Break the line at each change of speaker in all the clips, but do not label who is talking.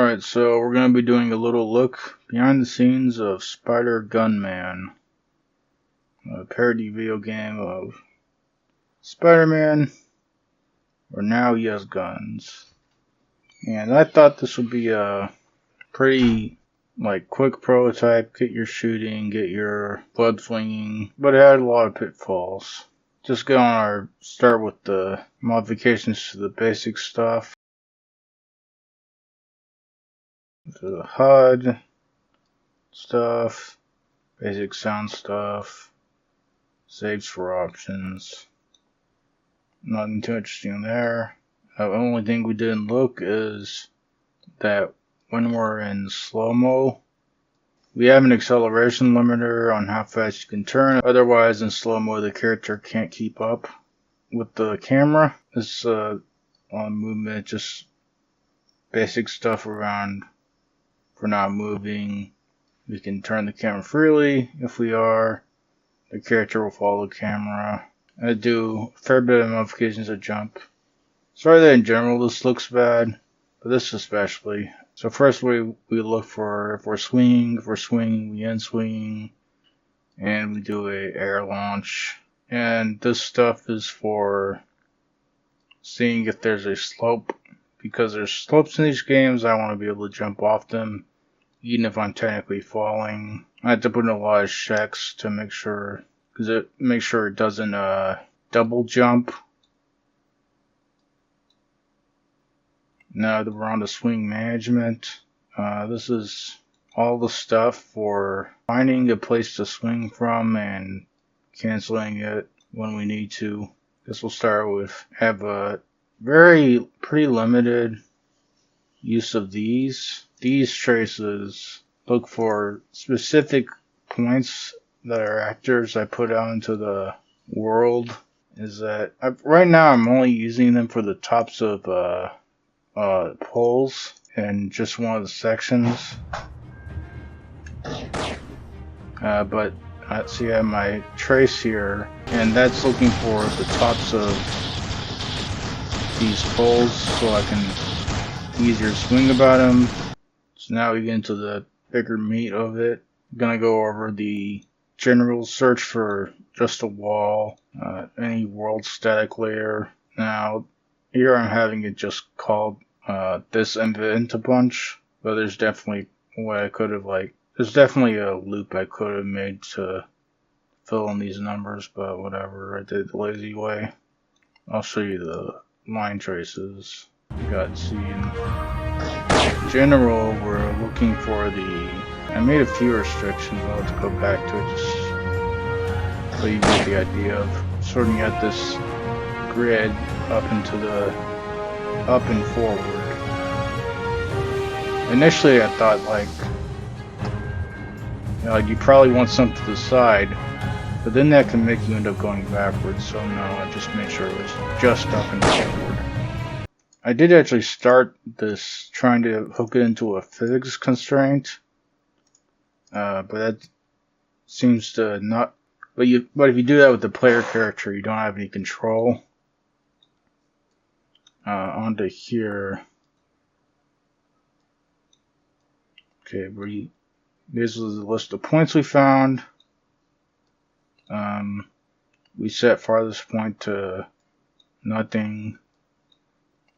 Alright, so we're going to be doing a little look behind the scenes of Spider Gunman, a parody video game of Spider-Man, where now he has guns. And I thought this would be a pretty, quick prototype, get your shooting, get your blood flinging, but it had a lot of pitfalls. Just gonna start with the modifications to the basic stuff. The HUD stuff, basic sound stuff, saves for options. Nothing too interesting there. The only thing we didn't look is that when we're in slow-mo, we have an acceleration limiter on how fast you can turn. Otherwise, in slow-mo, the character can't keep up with the camera. This on movement, just basic stuff around for not moving. We can turn the camera freely. If we are, the character will follow the camera. I do a fair bit of modifications to jump. Sorry that in general this looks bad, but this especially. So first we look for if we're swinging, we end swinging, and we do a air launch. And this stuff is for seeing if there's a slope. Because there's slopes in these games, I want to be able to jump off them, even if I'm technically falling. I have to put in a lot of checks to make sure, because it makes sure it doesn't double jump. Now that we're on to swing management, this is all the stuff for finding a place to swing from and canceling it when we need to. This will start with have a pretty limited use of these. These traces look for specific points that are actors I put out into the world. Is that right now I'm only using them for the tops of poles and just one of the sections. But see, I have my trace here, and that's looking for the tops of these poles so I can easier swing about them. So now we get into the bigger meat of it. I'm gonna go over the general search for just a wall, any world static layer. Now here I'm having it just called this event a bunch, but there's definitely a way I could have there's definitely a loop I could have made to fill in these numbers, but whatever, I did the lazy way. I'll show you the line traces. You got see in general we're looking for I made a few restrictions. I'll have to go back to it just so you get the idea of sorting out this grid up and forward. Initially I thought you probably want something to the side, but then that can make you end up going backwards, so no, I just made sure it was just up and forward. I did actually start this trying to hook it into a physics constraint, but that seems to not. But if you do that with the player character, you don't have any control. Onto here. Okay, this was the list of points we found. We set farthest point to nothing.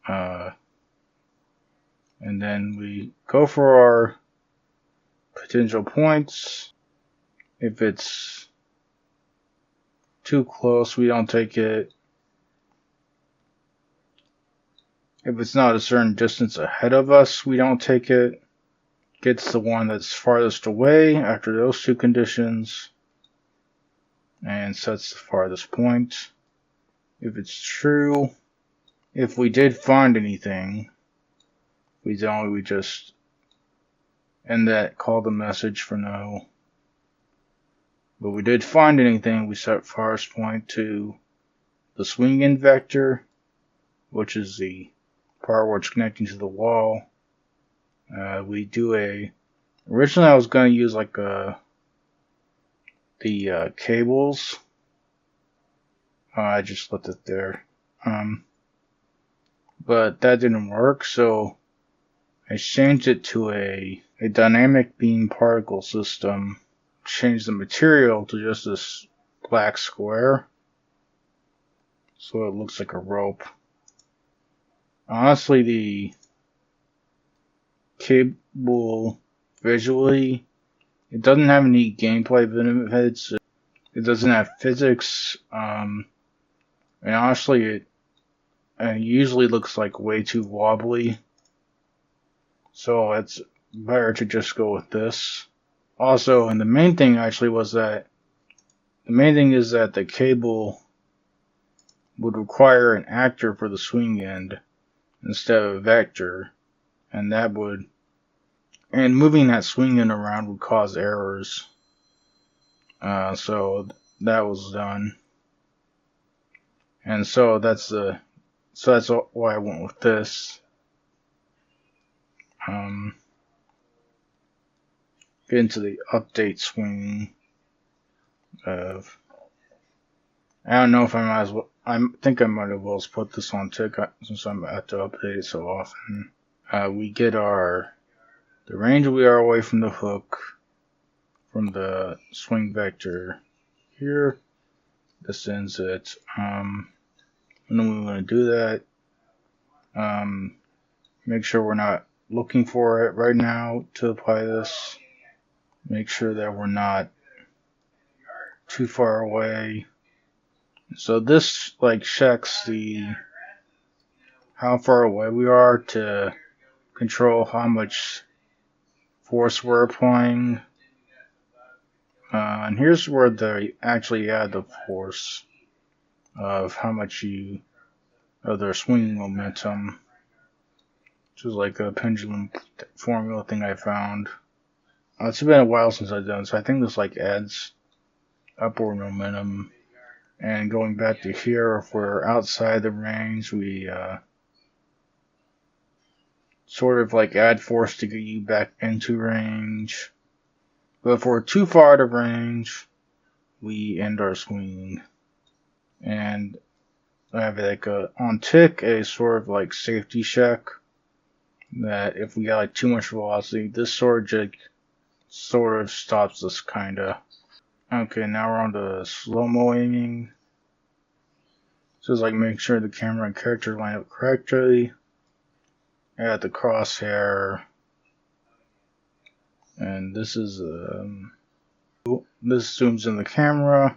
And then we go for our potential points. If it's too close, we don't take it. If it's not a certain distance ahead of us, we don't take it. Gets the one that's farthest away after those two conditions and sets the farthest point. If it's true, if we did find anything, we don't, we just end that, call the message for no. But we did find anything, we set farthest point to the swing in vector, which is the part where it's connecting to the wall. We do originally I was going to use the cables. I just left it there. But that didn't work, so I changed it to a dynamic beam particle system. Changed the material to just this black square, so it looks like a rope. Honestly, the cable visually, it doesn't have any gameplay benefits. It doesn't have physics. And honestly, it usually looks like way too wobbly. So it's better to just go with this. Also, and the main thing actually was that the cable would require an actor for the swing end instead of a vector, and moving that swing end around would cause errors. So that was done, and so that's why I went with this. Get into the update swing of. I don't know if I might as well. I think I might as well put this on tick since I'm about to update it so often. We get the range we are away from the hook from the swing vector here. This ends it. And then we want to do that. Make sure we're not looking for it right now to apply this. Make sure that we're not too far away. So this checks how far away we are to control how much force we're applying. And here's where they actually add the force of how much of their swinging momentum, which is like a pendulum formula thing I found. It's been a while since I've done, so I think this adds upward momentum. And going back to here, if we're outside the range, we sort of add force to get you back into range. But if we're too far out of range, we end our swing. And I have on tick a sort of safety check that if we got too much velocity, this sort of stops us kinda. Okay, now we're on to slow-mo aiming. So it's make sure the camera and character line up correctly. Add the crosshair. And this is this zooms in the camera.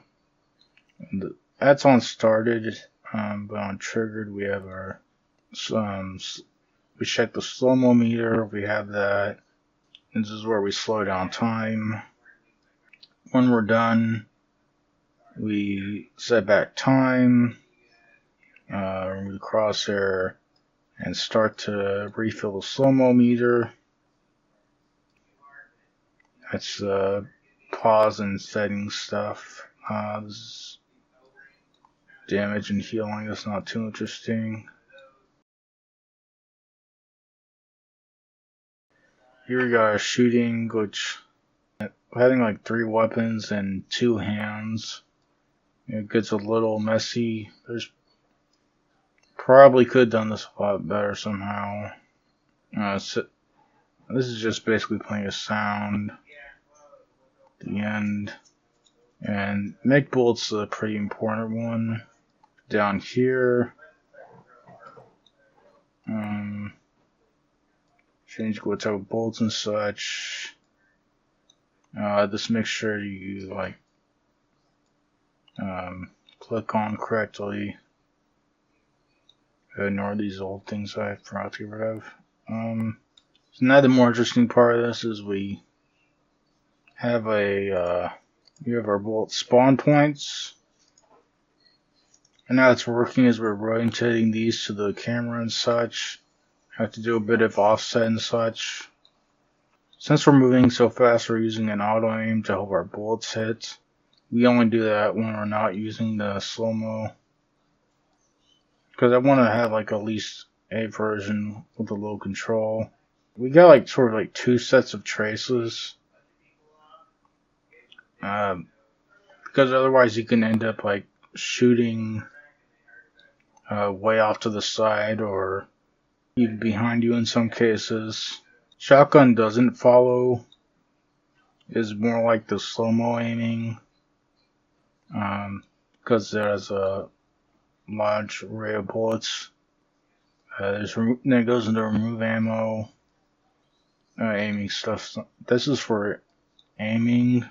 And that's on started, but on triggered we have our we check the slow-mo meter. We have that. This is where we slow down time. When we're done, we set back time, remove the crosshair, and start to refill the slow-mo meter. That's pause and setting stuff. This is damage and healing. That's not too interesting. Here we got our shooting, which having 3 weapons and 2 hands, it gets a little messy. There's probably could have done this a lot better somehow. So this is just basically playing a sound at the end. And make bullets a pretty important one. Down here, change what type of bolts and such. Just make sure you click on correctly. Ignore these old things I forgot to get rid of. So now the more interesting part of this is we have our bullet spawn points. And now it's working as we're rotating these to the camera and such. Have to do a bit of offset and such. Since we're moving so fast, we're using an auto aim to help our bullets hit. We only do that when we're not using the slow-mo. Because I want to have at least a version with a low control. We got sort of 2 sets of traces. Because otherwise you can end up shooting way off to the side or even behind you in some cases. Shotgun doesn't follow, is more like the slow-mo aiming, because there's a large array of bullets. Then it goes into remove ammo, aiming stuff. This is for aiming.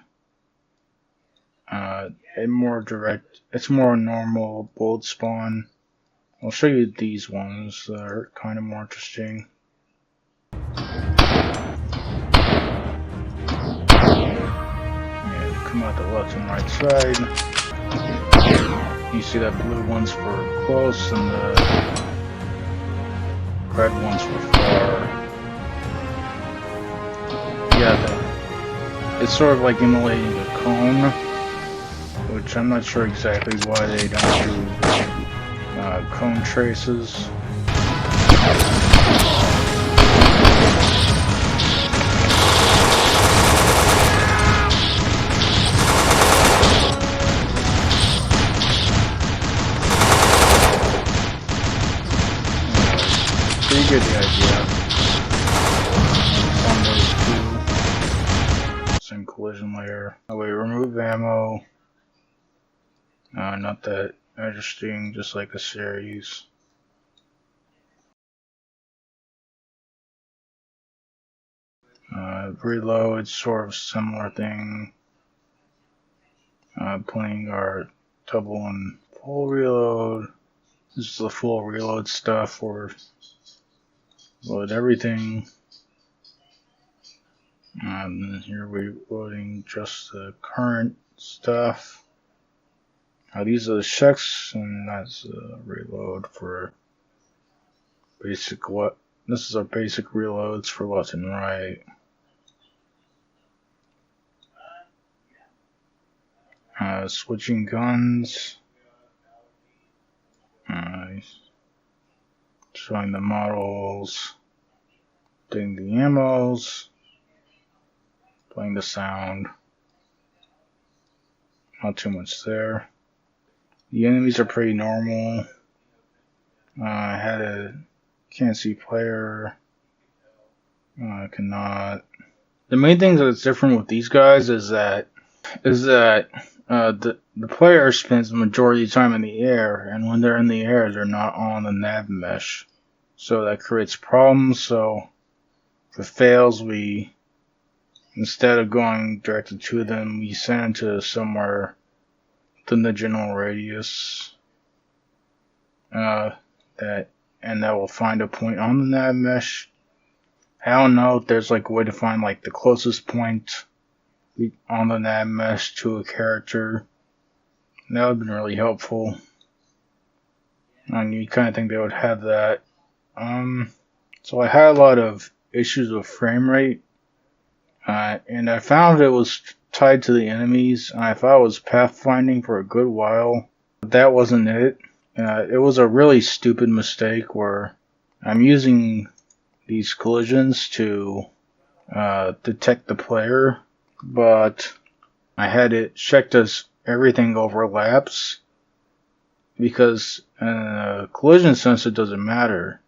More direct. It's more normal bullet spawn. I'll show you these ones that are kind of more interesting. Yeah, come out the left and right side. You see that blue one's for close and the red one's for far. Yeah, it's sort of like emulating a cone, which I'm not sure exactly why they don't do cone traces. Pretty good, the idea. On those two. Same collision layer. Oh wait, remove ammo. Not that interesting, just like a series. Reload, sort of similar thing. Playing our double and full reload. This is the full reload stuff, or load everything. And then here we're loading just the current stuff. These are the checks, and that's a reload for basic. This is our basic reloads for left and right. Switching guns. Showing the models. Doing the ammos. Playing the sound. Not too much there. The enemies are pretty normal. I had a can't see player. Cannot. The main thing that's different with these guys is that the player spends the majority of the time in the air, and when they're in the air, they're not on the nav mesh. So that creates problems. So if it fails, we, instead of going directly to them, we send them to somewhere within the general radius. That will find a point on the nav mesh. I don't know if there's like a way to find like the closest point on the nav mesh to a character. That would have been really helpful. And you kind of think they would have that. So I had a lot of issues with frame rate. And I found it was tied to the enemies. And I thought it was pathfinding for a good while. But that wasn't it. It was a really stupid mistake where I'm using these collisions to detect the player, but I had it checked as everything overlaps, because in a collision sense it doesn't matter,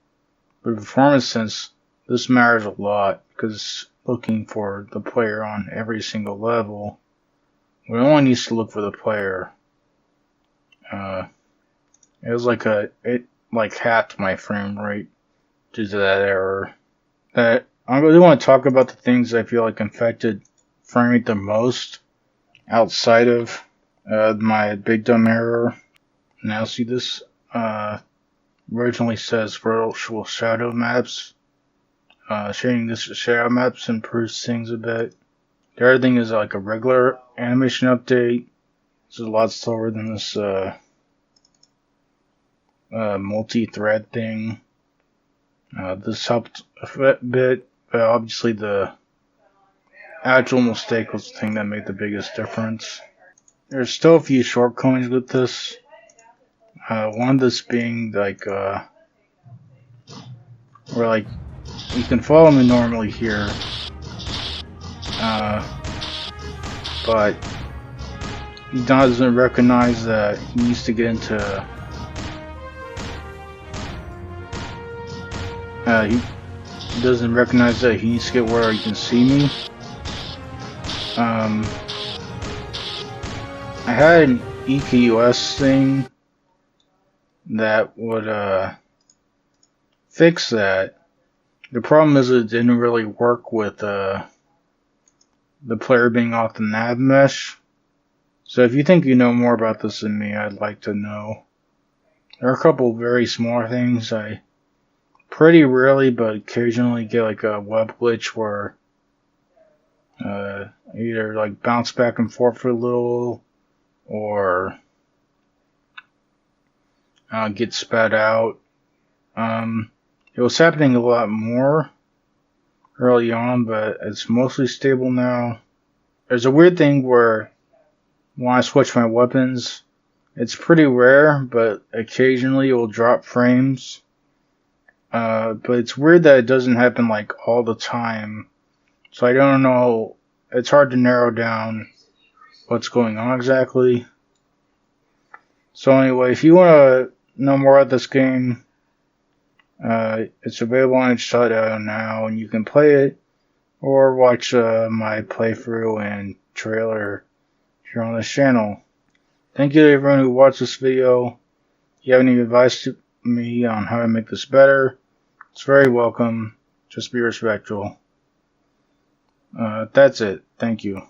but in performance sense this matters a lot, because looking for the player on every single level, we only need to look for the player. It was like it halved my frame rate due to that error. I really want to talk about the things I feel like affected frame rate the most outside of my big dumb error. Now see, this originally says virtual shadow maps. Shading this shadow maps improves things a bit. The other thing is like a regular animation update. This is a lot slower than this multi-thread thing. This helped a bit, but obviously the actual mistake was the thing that made the biggest difference. There's still a few shortcomings with this. One of this being like, where like, you can follow me normally here, but he doesn't recognize that he needs to get into He doesn't recognize that he needs to get where he can see me. I had an EQS thing that would fix that. The problem is it didn't really work with the player being off the nav mesh. So if you think you know more about this than me, I'd like to know. There are a couple very small things. I pretty rarely, but occasionally get like a web glitch where either like bounce back and forth for a little, or get spat out. It was happening a lot more early on, but it's mostly stable now. There's a weird thing where when I switch my weapons, it's pretty rare, but occasionally it will drop frames. But it's weird that it doesn't happen like all the time. So I don't know. It's hard to narrow down what's going on exactly. So anyway, if you want to know more about this game, it's available on itch.io now, and you can play it or watch my playthrough and trailer here on this channel. Thank you to everyone who watched this video. If you have any advice to me on how to make this better, it's very welcome. Just be respectful. That's it. Thank you.